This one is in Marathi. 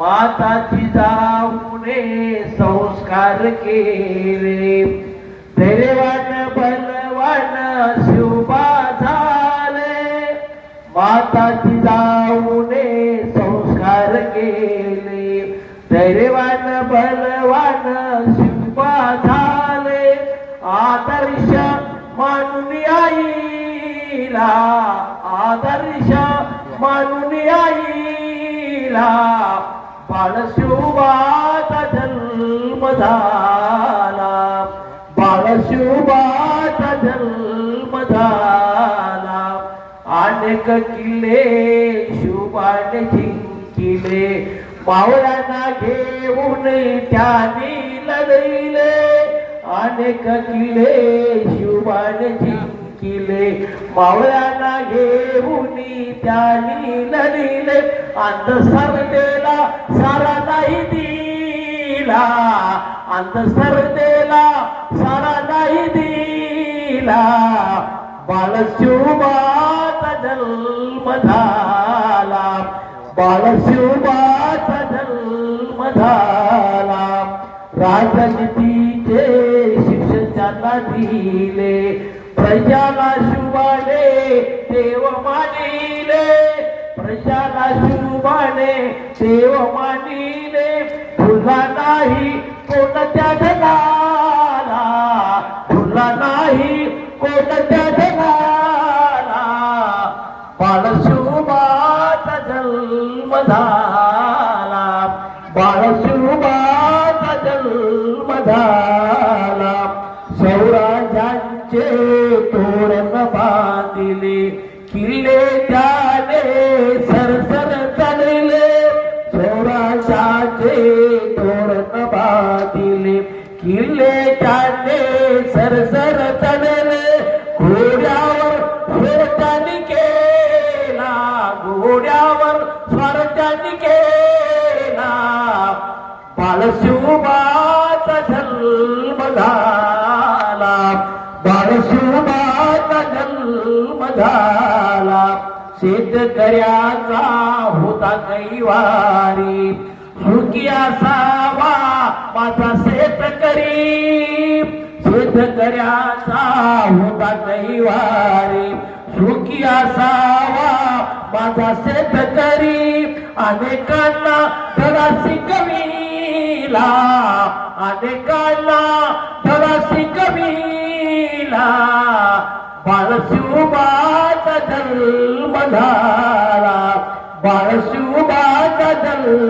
माताची जाऊने संस्कार केले, धैर्यवान बलवान शिवबा झाले. माताची जाऊने संस्कार केले, धैर्यवान बलवान शिवबा झाले. आदर्श मानून आईला, आदर्श मानून आईला बाळशिवबाचा जन्म झाला, बाळशिवबाचा जन्म झाला. अनेक किल्ले शिवबाने जिंकिले, मावळ्यांना घेऊन त्यांनी लढले. अनेक किल्ले शिवबाने जिंकिले, मावळ्यांना घेऊन त्यांनी लढले. अंधश्रद्धेला सारा नाही दिला, अंधश्रद्धेला सारा नाही दिला. बाळशिवबाचा जन्म झाला, बाळशिवबाचा जन्म झाला. राजनीतीचे शिक्षण त्यांना दिले, प्रजाला शिवबाने देव मानिले, प्रजाला शिवबाने देव मानिले. फुला नाही कोणत्या जगाला, फुला नाही कोणत्या जगाला. बाळशिवबाचा जन्म झाला, बाळशिवबाचा जन्म झाला. स्वराज्याचे तोरण बांधिले, किल्ले त्याने सरसर चालले. स्वराज्याचे तोरण बांधिले, किल्ले त्याने सरसर चालले. घोड्यावर स्वर त्यांनी केला, घोड्यावर स्वर त्यांनी केला. बाळशिवबाचा जन्म झाला, बाळशिवबाचा जन्म झाला. शेतकऱ्याचा होता कैवारी, सुखी असावा माझा शेतकरी. शेतकऱ्याचा होता कैवारी, सुखी असावा माझा शेतकरी. अनेकांना धडा शिकविला, अनेकांना धडा शिकविला. बाळशिवबाचा जन्म झाला, बाळशिवबाचा जन्म